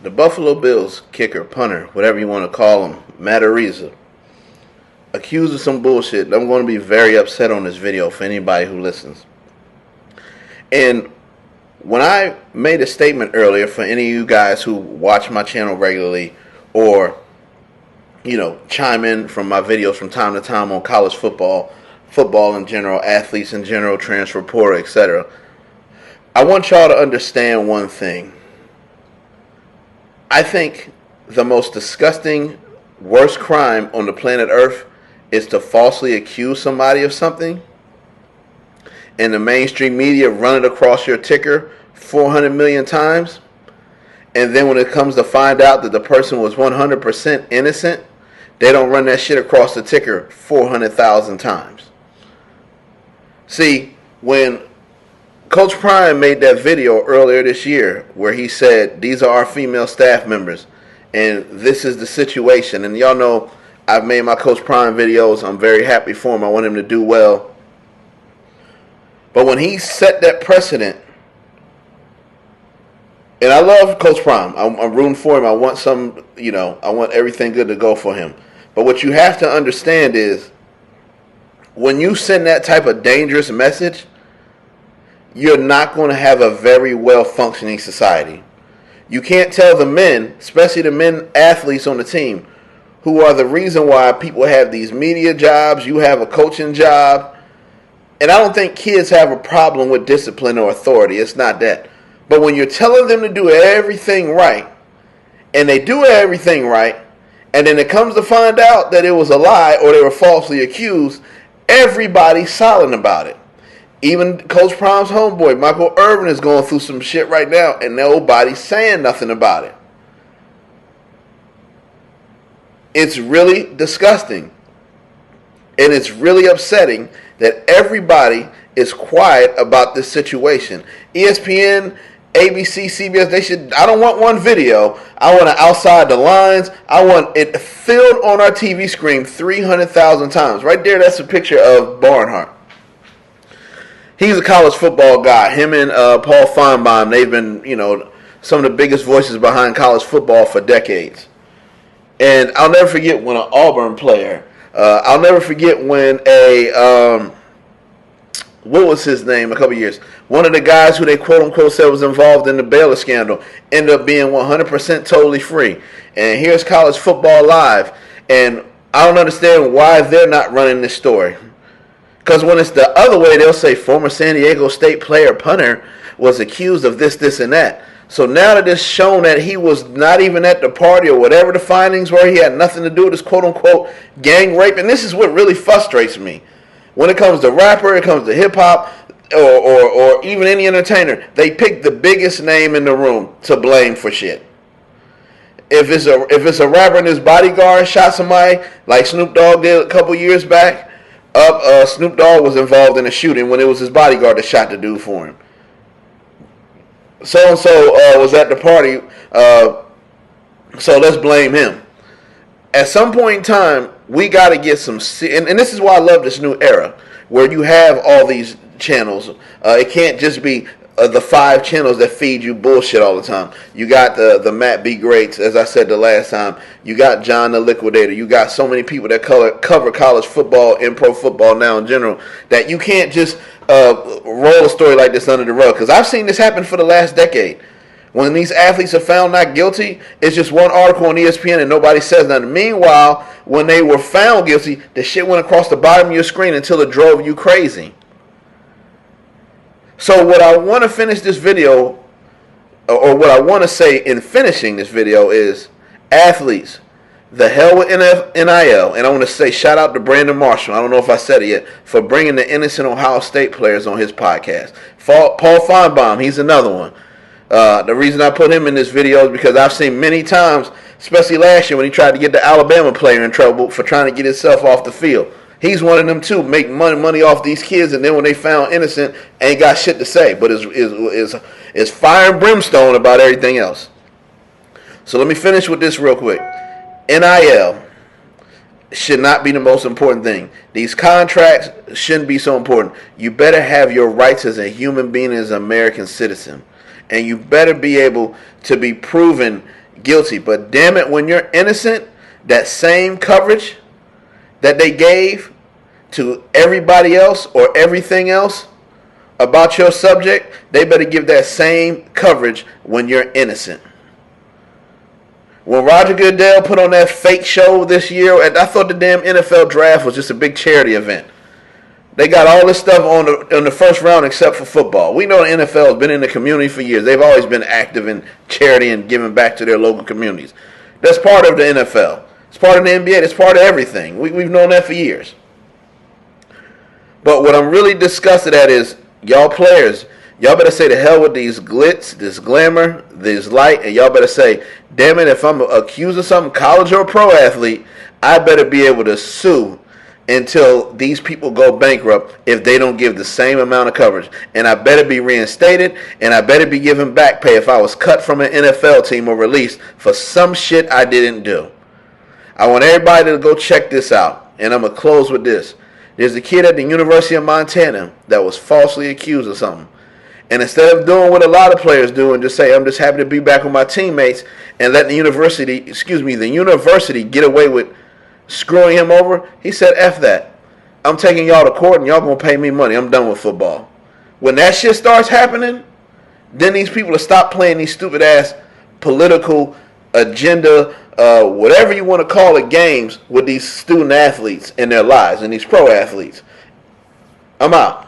The Buffalo Bills kicker, punter, whatever you want to call him, Araiza, accused of some bullshit. I'm going to be very upset on this video for anybody who listens. And when I made a statement earlier, for any of you guys who watch my channel regularly or, chime in from my videos from time to time on college football in general, athletes in general, transfer portal, etc., I want y'all to understand one thing. I think the most disgusting, worst crime on the planet Earth is to falsely accuse somebody of something and the mainstream media run it across your ticker 400 million times, and then when it comes to find out that the person was 100% innocent, they don't run that shit across the ticker 400,000 times. See, when Coach Prime made that video earlier this year where he said, these are our female staff members and this is the situation, and y'all know I've made my Coach Prime videos. I'm very happy for him. I want him to do well. But when he set that precedent, and I love Coach Prime. I'm rooting for him. I want I want everything good to go for him. But what you have to understand is when you send that type of dangerous message, you're not going to have a very well-functioning society. You can't tell the men, especially the men athletes on the team, who are the reason why people have these media jobs, you have a coaching job. And I don't think kids have a problem with discipline or authority. It's not that. But when you're telling them to do everything right, and they do everything right, and then it comes to find out that it was a lie or they were falsely accused, everybody's silent about it. Even Coach Prime's homeboy, Michael Irvin, is going through some shit right now, and nobody's saying nothing about it. It's really disgusting. And it's really upsetting that everybody is quiet about this situation. ESPN, ABC, CBS, I don't want one video. I want it outside the lines. I want it filled on our TV screen 300,000 times. Right there, that's a picture of Barnhart. He's a college football guy. Him and Paul Feinbaum, they've been, some of the biggest voices behind college football for decades. And I'll never forget when an Auburn player, I'll never forget when what was his name a couple years? One of the guys who they quote-unquote said was involved in the Baylor scandal ended up being 100% totally free. And here's College Football Live. And I don't understand why they're not running this story. Because when it's the other way, they'll say former San Diego State player punter was accused of this, this, and that. So now that it's shown that he was not even at the party or whatever the findings were, he had nothing to do with this quote-unquote gang rape. And this is what really frustrates me. When it comes to rapper, it comes to hip-hop, or even any entertainer, they pick the biggest name in the room to blame for shit. If it's a rapper and his bodyguard shot somebody, like Snoop Dogg did a couple years back, Snoop Dogg was involved in a shooting when it was his bodyguard that shot the dude for him. So-and-so was at the party, so let's blame him. At some point in time, we got to get some, and this is why I love this new era, where you have all these channels. It can't just be the 5 channels that feed you bullshit all the time. You got the Matt B. Greats, as I said the last time. You got John the Liquidator. You got so many people that cover college football and pro football now in general that you can't just roll a story like this under the rug. Because I've seen this happen for the last decade. When these athletes are found not guilty, it's just one article on ESPN and nobody says nothing. Meanwhile, when they were found guilty, the shit went across the bottom of your screen until it drove you crazy. So what I want to finish this video, or what I want to say in finishing this video is, athletes, the hell with NIL, and I want to say shout out to Brandon Marshall, I don't know if I said it yet, for bringing the innocent Ohio State players on his podcast. Paul Feinbaum, he's another one. The reason I put him in this video is because I've seen many times, especially last year when he tried to get the Alabama player in trouble for trying to get himself off the field. He's one of them too, make money off these kids, and then when they found innocent, ain't got shit to say, but is fire and brimstone about everything else. So let me finish with this real quick. NIL should not be the most important thing. These contracts shouldn't be so important. You better have your rights as a human being, as an American citizen. And you better be able to be proven, guilty. But damn it, when you're innocent, that same coverage that they gave to everybody else or everything else about your subject, they better give that same coverage when you're innocent. When Roger Goodell put on that fake show this year, I thought the damn NFL draft was just a big charity event. They got all this stuff on the first round except for football. We know the NFL has been in the community for years. They've always been active in charity and giving back to their local communities. That's part of the NFL. It's part of the NBA. It's part of everything. We've known that for years. But what I'm really disgusted at is y'all players, y'all better say to hell with these glitz, this glamour, this light, and y'all better say, damn it, if I'm accused of something, college or pro athlete, I better be able to sue until these people go bankrupt if they don't give the same amount of coverage. And I better be reinstated, and I better be given back pay if I was cut from an NFL team or released for some shit I didn't do. I want everybody to go check this out, and I'm going to close with this. There's a kid at the University of Montana that was falsely accused of something. And instead of doing what a lot of players do and just say, I'm just happy to be back with my teammates, and let the university get away with screwing him over, he said, F that. I'm taking y'all to court and y'all going to pay me money. I'm done with football. When that shit starts happening, then these people will stop playing these stupid ass political agenda, whatever you want to call it, games with these student athletes in their lives and these pro athletes. I'm out.